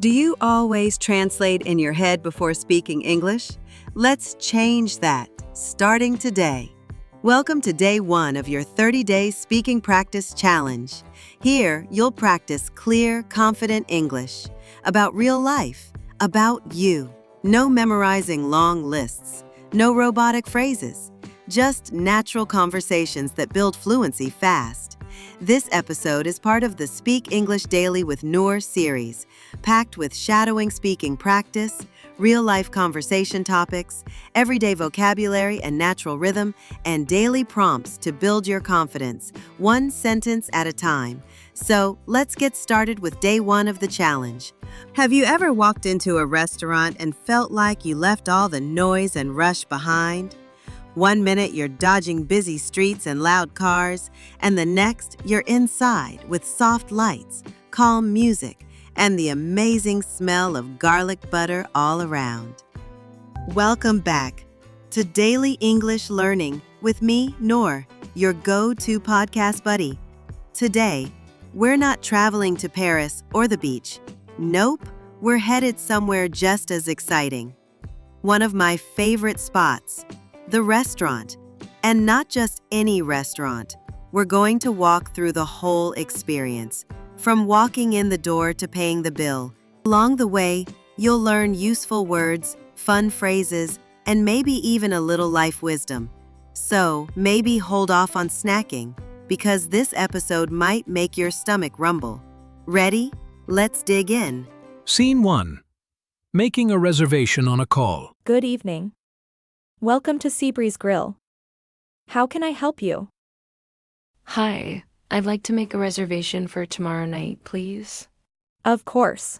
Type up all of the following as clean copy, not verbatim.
Do you always translate in your head before speaking English? Let's change that, starting today. Welcome to day 1 of your 30-day speaking practice challenge. Here, you'll practice clear, confident English about real life, about you. No memorizing long lists, no robotic phrases, just natural conversations that build fluency fast. This episode is part of the Speak English Daily with Noor series, packed with shadowing speaking practice, real-life conversation topics, everyday vocabulary and natural rhythm, and daily prompts to build your confidence, one sentence at a time. So, let's get started with day 1 of the challenge. Have you ever walked into a restaurant and felt like you left all the noise and rush behind? One minute you're dodging busy streets and loud cars, and the next you're inside with soft lights, calm music, and the amazing smell of garlic butter all around. Welcome back to Daily English Learning with me, Noor, your go-to podcast buddy. Today, we're not traveling to Paris or the beach. Nope, we're headed somewhere just as exciting. One of my favorite spots, the restaurant. And not just any restaurant. We're going to walk through the whole experience, from walking in the door to paying the bill. Along the way, you'll learn useful words, fun phrases, and maybe even a little life wisdom. So, maybe hold off on snacking, because this episode might make your stomach rumble. Ready? Let's dig in. Scene 1. Making a reservation on a call. Good evening. Welcome to Seabreeze Grill. How can I help you? Hi, I'd like to make a reservation for tomorrow night, please. Of course.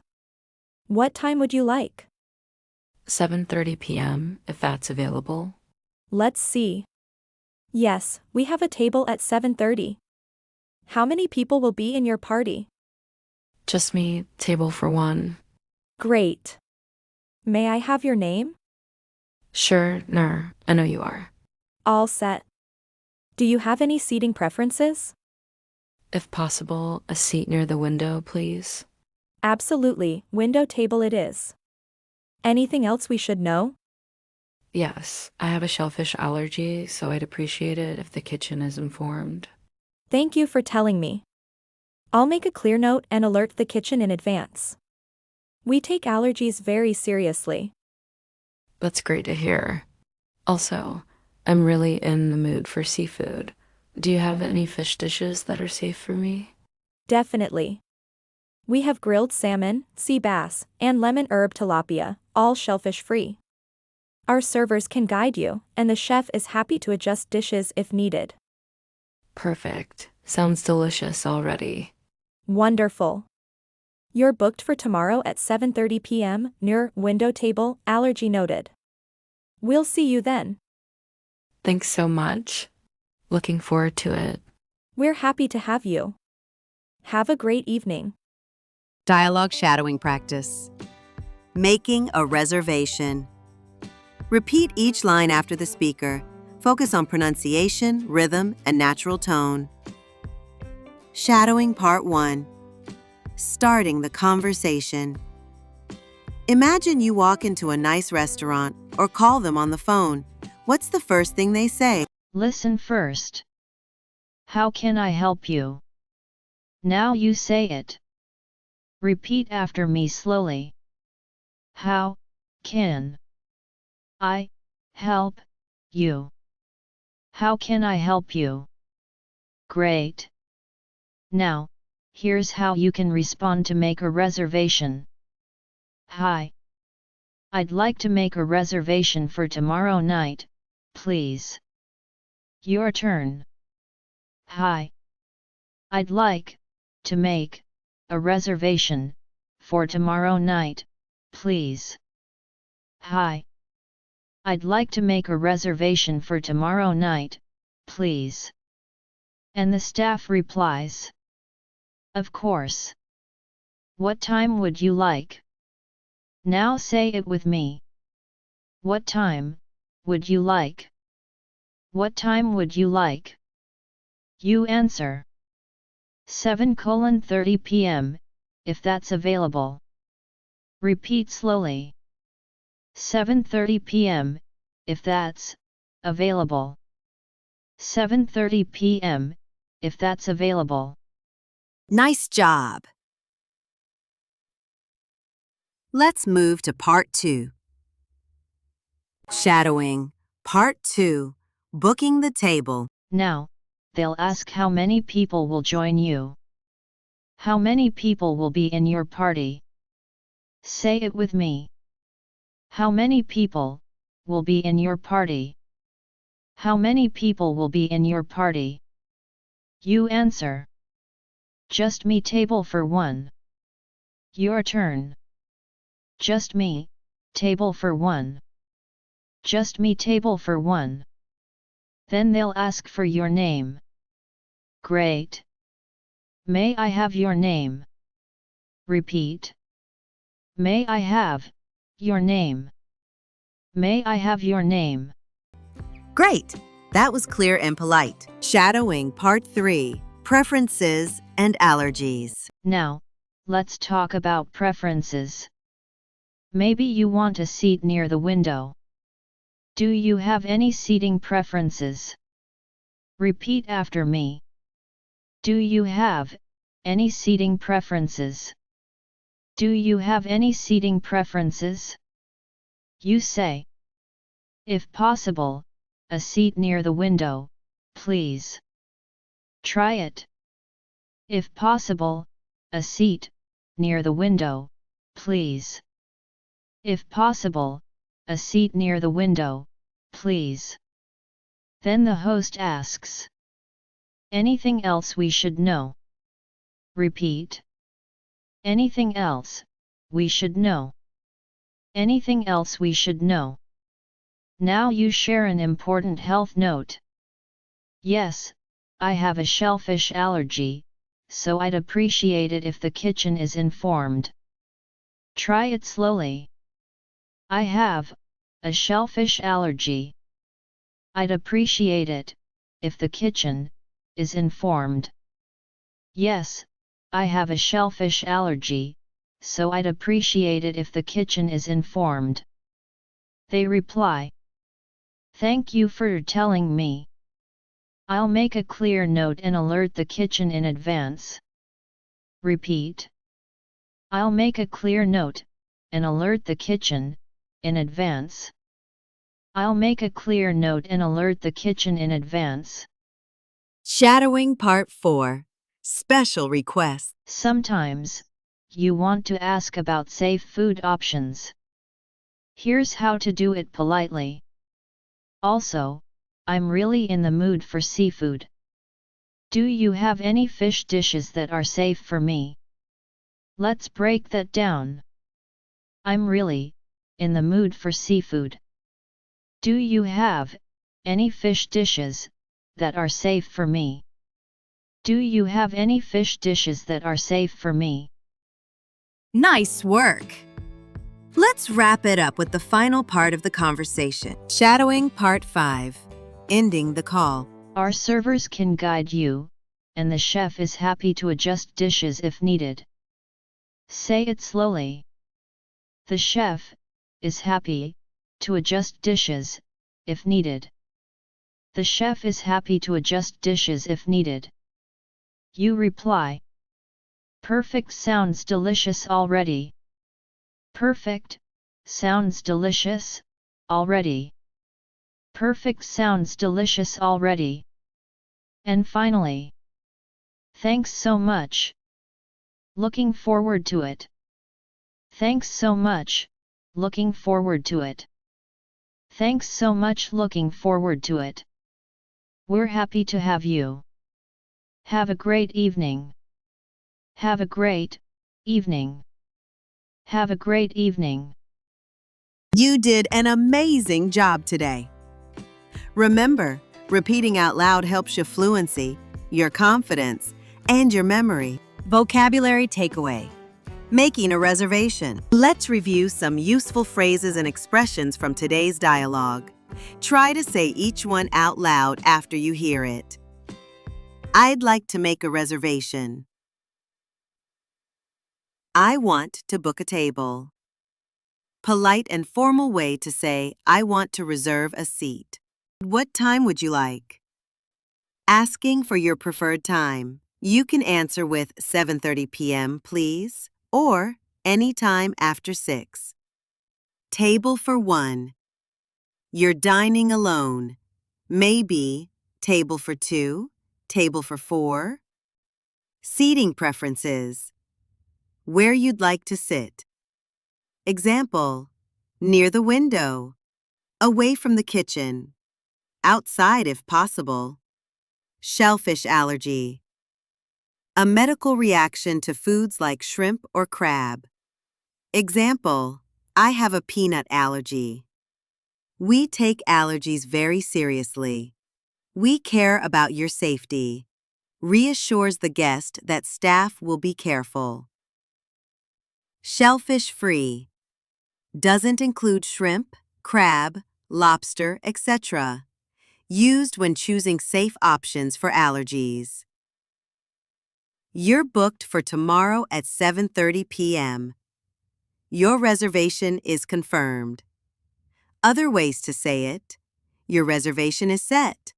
What time would you like? 7:30 p.m., if that's available. Let's see. Yes, we have a table at 7:30. How many people will be in your party? Just me, table for one. Great. May I have your name? Sure, Nur, I know you are. All set. Do you have any seating preferences? If possible, a seat near the window, please. Absolutely, window table it is. Anything else we should know? Yes, I have a shellfish allergy, so I'd appreciate it if the kitchen is informed. Thank you for telling me. I'll make a clear note and alert the kitchen in advance. We take allergies very seriously. That's great to hear. Also, I'm really in the mood for seafood. Do you have any fish dishes that are safe for me? Definitely. We have grilled salmon, sea bass, and lemon herb tilapia, all shellfish free. Our servers can guide you, and the chef is happy to adjust dishes if needed. Perfect. Sounds delicious already. Wonderful. You're booked for tomorrow at 7:30 p.m. near window table, allergy noted. We'll see you then. Thanks so much. Looking forward to it. We're happy to have you. Have a great evening. Dialogue shadowing practice. Making a reservation. Repeat each line after the speaker. Focus on pronunciation, rhythm, and natural tone. Shadowing Part 1. Starting the conversation. Imagine you walk into a nice restaurant or call them on the phone. What's the first thing they say? Listen first. How can I help you? Now you say it. Repeat after me slowly. How can I help you? How can I help you? Great. Now, here's how you can respond to make a reservation. Hi. I'd like to make a reservation for tomorrow night, please. Your turn. Hi. I'd like to make a reservation for tomorrow night, please. Hi. I'd like to make a reservation for tomorrow night, please. And the staff replies, of course. What time would you like? Now say it with me. What time would you like? What time would you like? You answer. 7:30 p.m., if that's available. Repeat slowly. 7:30 p.m., if that's available. 7:30 p.m., if that's available. Nice job! Let's move to Part 2. Shadowing. Part 2. Booking the table. Now, they'll ask how many people will join you. How many people will be in your party? Say it with me. How many people will be in your party? How many people will be in your party? You answer. Just me, table for one. Your turn. Just me, table for one. Just me, table for one. Then they'll ask for your name. Great. May I have your name? Repeat. May I have your name? May I have your name? Great! That was clear and polite. Shadowing Part 3. Preferences and allergies. Now, let's talk about preferences. Maybe you want a seat near the window. Do you have any seating preferences? Repeat after me. Do you have any seating preferences? Do you have any seating preferences? You say. If possible, a seat near the window, please. Try it. If possible, a seat near the window, please. If possible, a seat near the window, please. Then the host asks. Anything else we should know? Repeat. Anything else we should know? Anything else we should know? Now you share an important health note. Yes, I have a shellfish allergy, so I'd appreciate it if the kitchen is informed. Try it slowly. I have a shellfish allergy. I'd appreciate it if the kitchen is informed. Yes, I have a shellfish allergy, so I'd appreciate it if the kitchen is informed. They reply. Thank you for telling me. I'll make a clear note and alert the kitchen in advance. Repeat. I'll make a clear note and alert the kitchen in advance. I'll make a clear note and alert the kitchen in advance. Shadowing Part 4. Special requests. Sometimes, you want to ask about safe food options. Here's how to do it politely. Also, I'm really in the mood for seafood. Do you have any fish dishes that are safe for me? Let's break that down. I'm really in the mood for seafood. Do you have any fish dishes that are safe for me? Do you have any fish dishes that are safe for me? Nice work! Let's wrap it up with the final part of the conversation. Shadowing Part 5. Ending the call. Our servers can guide you, and the chef is happy to adjust dishes if needed. Say it slowly. The chef is happy to adjust dishes if needed. The chef is happy to adjust dishes if needed. You reply. Perfect sounds delicious already. Perfect sounds delicious already. Perfect sounds delicious already. And finally, thanks so much. Looking forward to it. Thanks so much. Looking forward to it. Thanks so much. Looking forward to it. We're happy to have you. Have a great evening. Have a great evening. Have a great evening. You did an amazing job today. Remember, repeating out loud helps your fluency, your confidence, and your memory. Vocabulary takeaway. Making a reservation. Let's review some useful phrases and expressions from today's dialogue. Try to say each one out loud after you hear it. I'd like to make a reservation. I want to book a table. polite and formal way to say, I want to reserve a seat. What time would you like? Asking for your preferred time. You can answer with 7:30 p.m., please, or any time after 6. Table for 1. You're dining alone. Maybe table for 2, table for 4. Seating preferences. Where you'd like to sit. Example, near the window, away from the kitchen, outside if possible. Shellfish allergy. A medical reaction to foods like shrimp or crab. Example, I have a peanut allergy. We take allergies very seriously. We care about your safety. Reassures the guest that staff will be careful. Shellfish free. Doesn't include shrimp, crab, lobster, etc. Used when choosing safe options for allergies. You're booked for tomorrow at 7:30 p.m. Your reservation is confirmed. Other ways to say it. Your reservation is set.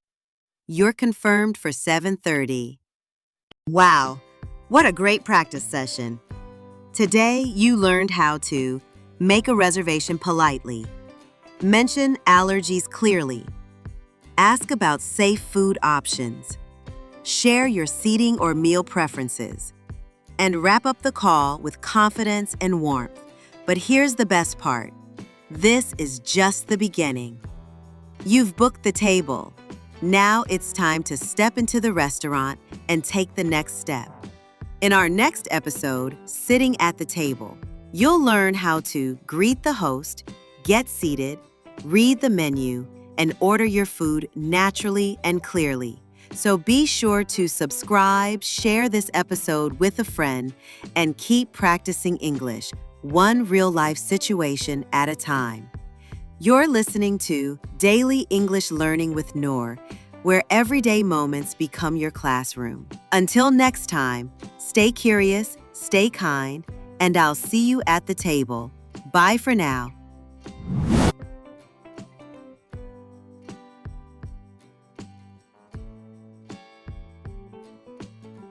You're confirmed for 7:30. Wow, what a great practice session. Today, you learned how to make a reservation politely, mention allergies clearly, ask about safe food options, share your seating or meal preferences, and wrap up the call with confidence and warmth. But here's the best part. This is just the beginning. You've booked the table. Now it's time to step into the restaurant and take the next step. In our next episode, Sitting at the Table, you'll learn how to greet the host, get seated, read the menu, and order your food naturally and clearly. So be sure to subscribe, share this episode with a friend, and keep practicing English, one real-life situation at a time. You're listening to Daily English Learning with Noor, where everyday moments become your classroom. Until next time, stay curious, stay kind, and I'll see you at the table. Bye for now.